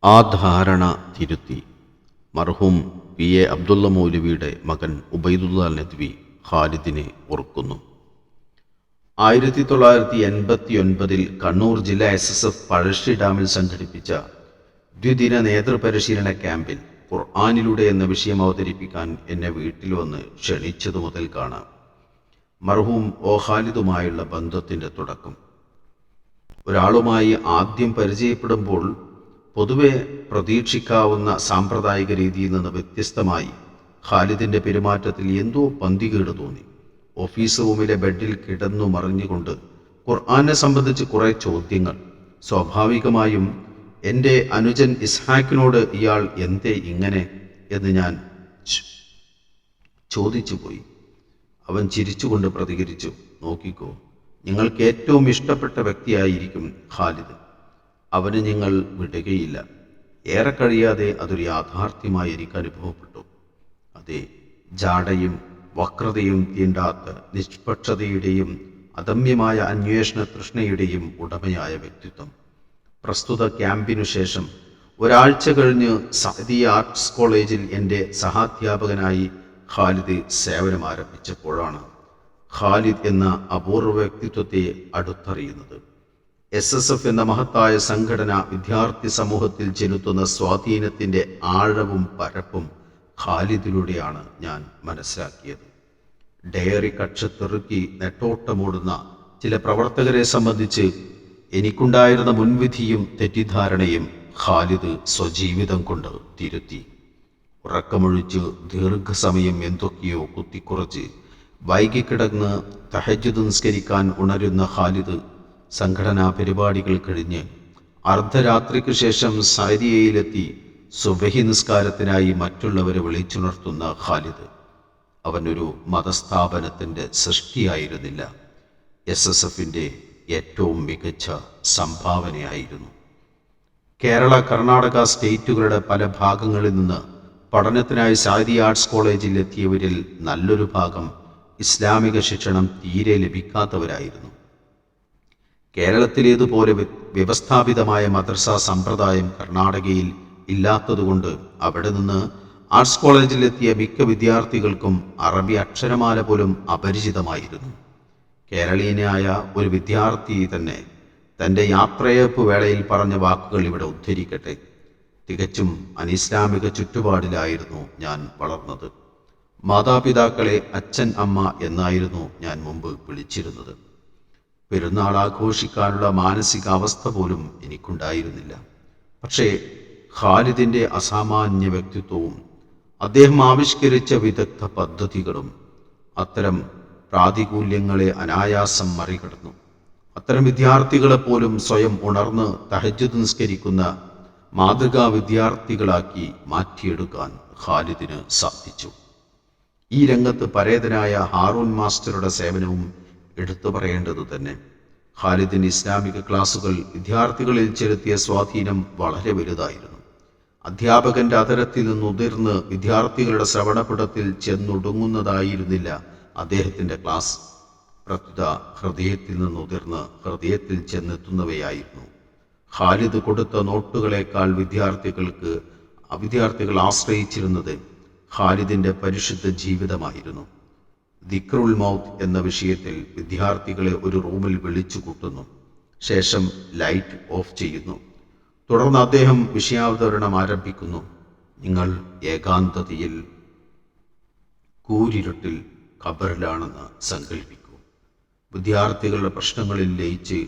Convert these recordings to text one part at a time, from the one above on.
ആ ധാരണ തിരുത്തി മർഹൂം പി.എ. അബ്ദുള്ള മൗലവിയുടെ മകൻ ഉബൈദുള്ള നദ്വി ഖാലിദിനെ ഓർക്കുന്നു. 1989 കണ്ണൂർ ജില്ലാ SSF പഴശ്ശി ഡാമിൽ സംഘടിപ്പിച്ച ദ്വിദിന നേതൃപരിശീലന ക്യാമ്പിൽ ഖുർആനിലൂടെ എന്ന വിഷയം അവതരിപ്പിക്കാൻ എന്നെ വീട്ടിൽ വന്ന് ക്ഷണിച്ചതു മുതൽ കാണാം മർഹൂം ഖാലിദുമായുള്ള ബന്ധത്തിൻ്റെ തുടക്കം. ഒരാളുമായി ആദ്യം പരിചയപ്പെടുമ്പോൾ പൊതുവെ പ്രതീക്ഷിക്കാവുന്ന സാമ്പ്രദായിക രീതിയിൽ നിന്ന് വ്യത്യസ്തമായി ഖാലിദിൻ്റെ പെരുമാറ്റത്തിൽ എന്തോ പന്തികേട് തോന്നി. ഓഫീസ് റൂമിലെ ബെഡിൽ കിടന്നു മറിഞ്ഞുകൊണ്ട് ഖുർആനെ സംബന്ധിച്ച് കുറേ ചോദ്യങ്ങൾ. സ്വാഭാവികമായും എൻ്റെ അനുജൻ ഇസ്ഹാക്കിനോട് ഇയാൾ എന്തേ ഇങ്ങനെ എന്ന് ഞാൻ ചോദിച്ചു പോയി. അവൻ ചിരിച്ചുകൊണ്ട് പ്രതികരിച്ചു, നോക്കിക്കോ, നിങ്ങൾക്ക് ഏറ്റവും ഇഷ്ടപ്പെട്ട വ്യക്തിയായിരിക്കും ഖാലിദ്. അവന് നിങ്ങൾ വിടുകയില്ല. ഏറെ കഴിയാതെ അതൊരു യാഥാർത്ഥ്യമായി എനിക്ക് അനുഭവപ്പെട്ടു. അതെ, ജാടയും വക്രതയും തീണ്ടാത്ത നിഷ്പക്ഷതയുടെയും അദമ്യമായ അന്വേഷണ തൃഷ്ണയുടെയും ഉടമയായ വ്യക്തിത്വം. പ്രസ്തുത ക്യാമ്പിനു ശേഷം ഒരാഴ്ച കഴിഞ്ഞ് സഅദിയ ആർട്സ് കോളേജിൽ എൻ്റെ സഹാധ്യാപകനായി ഖാലിദ് സേവനം ആരംഭിച്ചപ്പോഴാണ് ഖാലിദ് എന്ന അപൂർവ വ്യക്തിത്വത്തെ അടുത്തറിയുന്നത്. SSF എന്ന മഹത്തായ സംഘടന വിദ്യാർത്ഥി സമൂഹത്തിൽ ചെലുത്തുന്ന സ്വാധീനത്തിൻ്റെ ആഴവും പരപ്പും ഖാലിദിലൂടെയാണ് ഞാൻ മനസ്സിലാക്കിയത്. ഡയറി കക്ഷത്തെറുക്കി നെട്ടോട്ടമോടുന്ന ചില പ്രവർത്തകരെ സംബന്ധിച്ച് എനിക്കുണ്ടായിരുന്ന മുൻവിധിയും തെറ്റിദ്ധാരണയും ഖാലിദ് സ്വജീവിതം കൊണ്ട് തിരുത്തി. ഉറക്കമൊഴിച്ച് ദീർഘസമയം എന്തൊക്കെയോ കുത്തിക്കുറച്ച് വൈകിക്കിടന്ന് തഹജ്ജുദ് നിസ്കരിക്കാൻ ഉണരുന്ന ഖാലിദ് സംഘടനാ പരിപാടികൾ കഴിഞ്ഞ് അർദ്ധരാത്രിക്ക് ശേഷം സഅദിയയിലെത്തി സുബഹി നിസ്കാരത്തിനായി മറ്റുള്ളവരെ വിളിച്ചുണർത്തുന്ന ഖാലിദ്. അവനൊരു മതസ്ഥാപനത്തിൻ്റെ സൃഷ്ടിയായിരുന്നില്ല, SSFൻ്റെ ഏറ്റവും മികച്ച സംഭാവനയായിരുന്നു. കേരള, കർണാടക സ്റ്റേറ്റുകളുടെ പല ഭാഗങ്ങളിൽ നിന്ന് പഠനത്തിനായി സഅദിയ ആർട്സ് കോളേജിൽ എത്തിയവരിൽ നല്ലൊരു ഭാഗം ഇസ്ലാമിക ശിക്ഷണം തീരെ ലഭിക്കാത്തവരായിരുന്നു. കേരളത്തിലേതുപോലെ വ്യവസ്ഥാപിതമായ മദ്രസ സമ്പ്രദായം കർണാടകയിൽ ഇല്ലാത്തതുകൊണ്ട് അവിടെ നിന്ന് ആർട്സ് കോളേജിലെത്തിയ മിക്ക വിദ്യാർത്ഥികൾക്കും അറബി അക്ഷരമാല പോലും അപരിചിതമായിരുന്നു. കേരളീയനായ ഒരു വിദ്യാർത്ഥി തന്നെ തൻ്റെ യാത്രയപ്പ് വേളയിൽ പറഞ്ഞ വാക്കുകൾ ഇവിടെ ഉദ്ധരിക്കട്ടെ. തികച്ചും അനിസ്ലാമിക ചുറ്റുപാടിലായിരുന്നു ഞാൻ വളർന്നത്. മാതാപിതാക്കളെ അച്ഛൻ, അമ്മ എന്നായിരുന്നു ഞാൻ മുമ്പ് വിളിച്ചിരുന്നത്. പെരുന്നാൾ ആഘോഷിക്കാനുള്ള മാനസികാവസ്ഥ പോലും എനിക്കുണ്ടായിരുന്നില്ല. പക്ഷേ ഖാലിദിൻ്റെ അസാമാന്യ വ്യക്തിത്വവും അദ്ദേഹം ആവിഷ്കരിച്ച വിദഗ്ധ പദ്ധതികളും അത്തരം പ്രാതികൂല്യങ്ങളെ അനായാസം മറികടന്നു. അത്തരം വിദ്യാർത്ഥികളെപ്പോലും സ്വയം ഉണർന്ന് തഹജ്ജുദ് നിസ്കരിക്കുന്ന മാതൃകാ വിദ്യാർത്ഥികളാക്കി മാറ്റിയെടുക്കാൻ ഖാലിദിന് സാധിച്ചു. ഈ രംഗത്ത് പരേതനായ ഹാറൂൺ മാസ്റ്ററുടെ സേവനവും എടുത്തു പറയേണ്ടത് തന്നെ. ഖാലിദിൻ്റെ ഇസ്ലാമിക ക്ലാസുകൾ വിദ്യാർത്ഥികളിൽ ചെലുത്തിയ സ്വാധീനം വളരെ വലുതായിരുന്നു. അധ്യാപകന്റെ അതരത്തിൽ നിന്നുതിർന്ന് വിദ്യാർത്ഥികളുടെ ശ്രവണപടത്തിൽ ചെന്നൊടുങ്ങുന്നതായിരുന്നില്ല അദ്ദേഹത്തിൻ്റെ ക്ലാസ്. പ്രത്യുത ഹൃദയത്തിൽ നിന്നുതിർന്ന് ഹൃദയത്തിൽ ചെന്നെത്തുന്നവയായിരുന്നു. ഖാലിദ് കൊടുത്ത നോട്ടുകളേക്കാൾ വിദ്യാർത്ഥികൾ ആശ്രയിച്ചിരുന്നത് ഖാലിദിൻ്റെ പരിശുദ്ധ ജീവിതമായിരുന്നു. ദിക്റുൽ മൗത്ത് എന്ന വിഷയത്തിൽ വിദ്യാർത്ഥികളെ ഒരു റൂമിൽ വിളിച്ചു കൂട്ടുന്നു. ശേഷം ലൈറ്റ് ഓഫ് ചെയ്യുന്നു. തുടർന്ന് അദ്ദേഹം വിഷയാവതരണം ആരംഭിക്കുന്നു. നിങ്ങൾ ഏകാന്തതയിൽ കൂരിരുട്ടിൽ ഖബറിലാണെന്ന് സങ്കല്പിക്കൂ. വിദ്യാർത്ഥികളുടെ പ്രശ്നങ്ങളിൽ ലയിച്ച്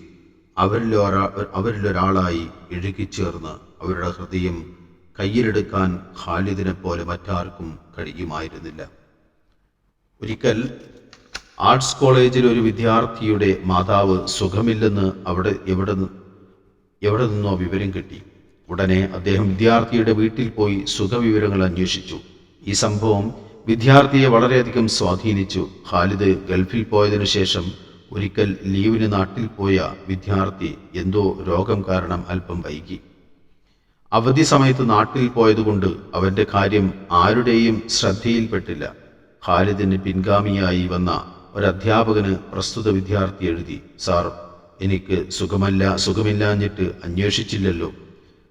അവരിലൊരാളായി ഇഴുകിച്ചേർന്ന് അവരുടെ ഹൃദയം കയ്യിലെടുക്കാൻ ഖാലിദിനെ പോലെ മറ്റാർക്കും കഴിയുമായിരുന്നില്ല. ഒരിക്കൽ ആർട്സ് കോളേജിൽ ഒരു വിദ്യാർത്ഥിയുടെ മാതാവ് സുഖമില്ലെന്ന് എവിടെ നിന്നോ വിവരം കിട്ടി. ഉടനെ അദ്ദേഹം വിദ്യാർത്ഥിയുടെ വീട്ടിൽ പോയി സുഖവിവരങ്ങൾ അന്വേഷിച്ചു. ഈ സംഭവം വിദ്യാർത്ഥിയെ വളരെയധികം സ്വാധീനിച്ചു. ഖാലിദ് ഗൾഫിൽ പോയതിനു ശേഷം ഒരിക്കൽ ലീവിന് നാട്ടിൽ പോയ വിദ്യാർത്ഥി എന്തോ രോഗം കാരണം അല്പം വൈകി. അവധി സമയത്ത് നാട്ടിൽ പോയതുകൊണ്ട് അവൻ്റെ കാര്യം ആരുടെയും ശ്രദ്ധയിൽപ്പെട്ടില്ല. ഖാലിദിന് പിൻഗാമിയായി വന്ന ഒരു അധ്യാപകന് പ്രസ്തുത വിദ്യാർത്ഥി എഴുതി, സാർ, എനിക്ക് സുഖമില്ലാഞ്ഞിട്ട് അന്വേഷിച്ചില്ലല്ലോ.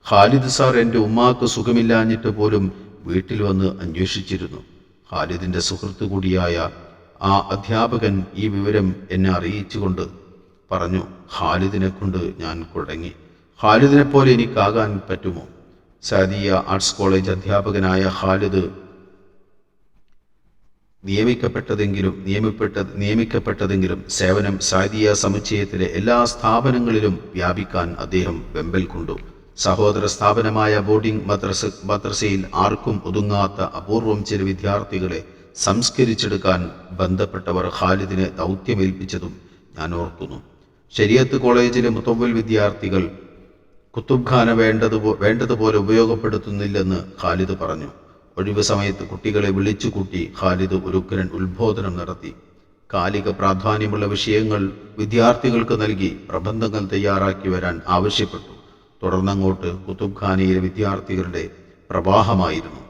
ഖാലിദ് സാർ എൻ്റെ ഉമ്മാക്ക് സുഖമില്ലാഞ്ഞിട്ട് പോലും വീട്ടിൽ വന്ന് അന്വേഷിച്ചിരുന്നു. ഖാലിദിൻ്റെ സുഹൃത്തു കൂടിയായ ആ അധ്യാപകൻ ഈ വിവരം എന്നെ അറിയിച്ചുകൊണ്ട് പറഞ്ഞു, ഖാലിദിനെ കൊണ്ട് ഞാൻ കുഴങ്ങി. ഖാലിദിനെ പോലെ എനിക്കാകാൻ പറ്റുമോ? സാദിയ ആർട്സ് കോളേജ് അധ്യാപകനായ ഖാലിദ് നിയമിക്കപ്പെട്ടതെങ്കിലും സേവനം സാദിയ സമുച്ചയത്തിലെ എല്ലാ സ്ഥാപനങ്ങളിലും വ്യാപിക്കാൻ അദ്ദേഹം വെമ്പൽ കൊണ്ടു. സഹോദര സ്ഥാപനമായ ബോർഡിംഗ് മദ്രസയിൽ ആർക്കും ഒതുങ്ങാത്ത അപൂർവം ചില വിദ്യാർത്ഥികളെ സംസ്കരിച്ചെടുക്കാൻ ബന്ധപ്പെട്ടവർ ഖാലിദിനെ ദൗത്യമേൽപ്പിച്ചതും ഞാൻ ഓർക്കുന്നു. ശരീഅത്ത് കോളേജിലെ മുതവ്വൽ വിദ്യാർത്ഥികൾ കുത്തുബ്ഖാന വേണ്ടതുപോലെ ഉപയോഗപ്പെടുത്തുന്നില്ലെന്ന് ഖാലിദ് പറഞ്ഞു. ഒഴിവ് സമയത്ത് കുട്ടികളെ വിളിച്ചുകൂട്ടി ഖാലിദ് ഒരു ഉഗ്രൻ ഉത്ബോധനം നടത്തി. കാലിക പ്രാധാന്യമുള്ള വിഷയങ്ങൾ വിദ്യാർത്ഥികൾക്ക് നൽകി പ്രബന്ധങ്ങൾ തയ്യാറാക്കി വരാൻ ആവശ്യപ്പെട്ടു. തുടർന്നങ്ങോട്ട് കുത്തുബ്ഖാനയിലെ വിദ്യാർത്ഥികളുടെ പ്രവാഹമായിരുന്നു.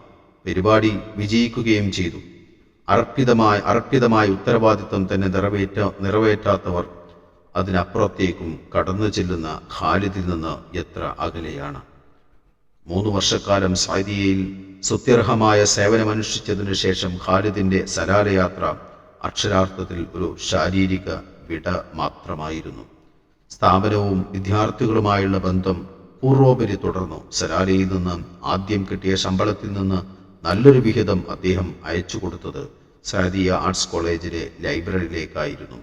പരിപാടി വിജയിക്കുകയും ചെയ്തു. അർപ്പിതമായ ഉത്തരവാദിത്വം തന്നെ നിറവേറ്റാത്തവർ അതിനപ്പുറത്തേക്കും കടന്നു ചെല്ലുന്ന ഖാലിദിൽ നിന്ന് എത്ര അകലെയാണ്. 3 വർഷക്കാലം സാദിയയിൽ സ്തുത്യർഹമായ സേവനമനുഷ്ഠിച്ചതിനു ശേഷം ഖാലിദിൻ്റെ സലാലയാത്ര അക്ഷരാർത്ഥത്തിൽ ഒരു ശാരീരിക വിട മാത്രമായിരുന്നു. സ്ഥാപനവും വിദ്യാർത്ഥികളുമായുള്ള ബന്ധം പൂർവോപരി തുടർന്നു. സലാലയിൽ നിന്ന് ആദ്യം കിട്ടിയ ശമ്പളത്തിൽ നിന്ന് നല്ലൊരു വിഹിതം അദ്ദേഹം അയച്ചു കൊടുത്തത് സാദിയ ആർട്സ് കോളേജിലെ ലൈബ്രറിയിലേക്കായിരുന്നു.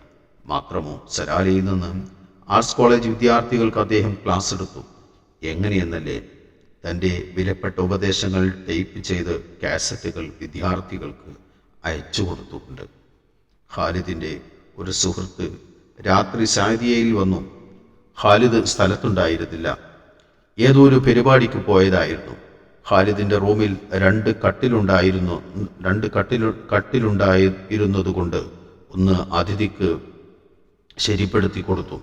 മാത്രമോ, സലാലയിൽ നിന്ന് ആർട്സ് കോളേജ് വിദ്യാർത്ഥികൾക്ക് അദ്ദേഹം ക്ലാസ് എടുത്തു. എങ്ങനെയെന്നല്ലേ, തൻ്റെ വിലപ്പെട്ട ഉപദേശങ്ങൾ ടൈപ്പ് ചെയ്ത് കാസറ്റുകൾ വിദ്യാർത്ഥികൾക്ക് അയച്ചു കൊടുത്തുകൊണ്ട്. ഖാലിദിൻ്റെ ഒരു സുഹൃത്ത് രാത്രി സാദിയയിൽ വന്നു. ഖാലിദ് സ്ഥലത്തുണ്ടായിരുന്നില്ല, ഏതോ ഒരു പരിപാടിക്ക് പോയതായിരുന്നു. ഖാലിദിൻ്റെ റൂമിൽ 2 കട്ടിലുണ്ടായിരുന്നതുകൊണ്ട് ഒന്ന് അതിഥിക്ക് ശരിപ്പെടുത്തി കൊടുത്തു.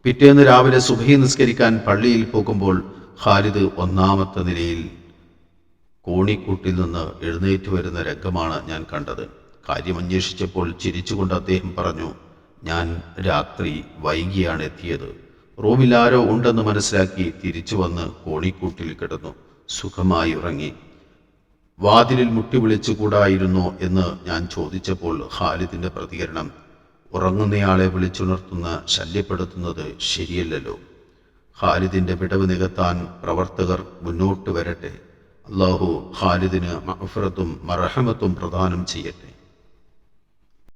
പിറ്റേന്ന് രാവിലെ സുബ്ഹി നിസ്കരിക്കാൻ പള്ളിയിൽ പോകുമ്പോൾ ഖാലിദ് 1-ാമത്തെ നിലയിൽ കോണിക്കൂട്ടിൽ നിന്ന് എഴുന്നേറ്റ് വരുന്ന രംഗമാണ് ഞാൻ കണ്ടത്. കാര്യമന്വേഷിച്ചപ്പോൾ ചിരിച്ചുകൊണ്ട് അദ്ദേഹം പറഞ്ഞു, ഞാൻ രാത്രി വൈകിയാണ് എത്തിയത്. റൂമിൽ ആരോ ഉണ്ടെന്ന് മനസ്സിലാക്കി തിരിച്ചു വന്ന് കോണിക്കൂട്ടിൽ കിടന്നു സുഖമായി ഉറങ്ങി. വാതിലിൽ മുട്ടി വിളിച്ചുകൂടായിരുന്നോ എന്ന് ഞാൻ ചോദിച്ചപ്പോൾ ഖാലിദിൻ്റെ പ്രതികരണം, ഉറങ്ങുന്നയാളെ വിളിച്ചുണർത്തുന്ന ശല്യപ്പെടുത്തുന്നത് ശരിയല്ലല്ലോ. ഖാലിദിൻ്റെ വിടവ് നികത്താൻ പ്രവർത്തകർ മുന്നോട്ട് വരട്ടെ. അല്ലാഹു ഖാലിദിന് മഗ്ഫിറത്തും മർഹമത്തും പ്രദാനം ചെയ്യട്ടെ.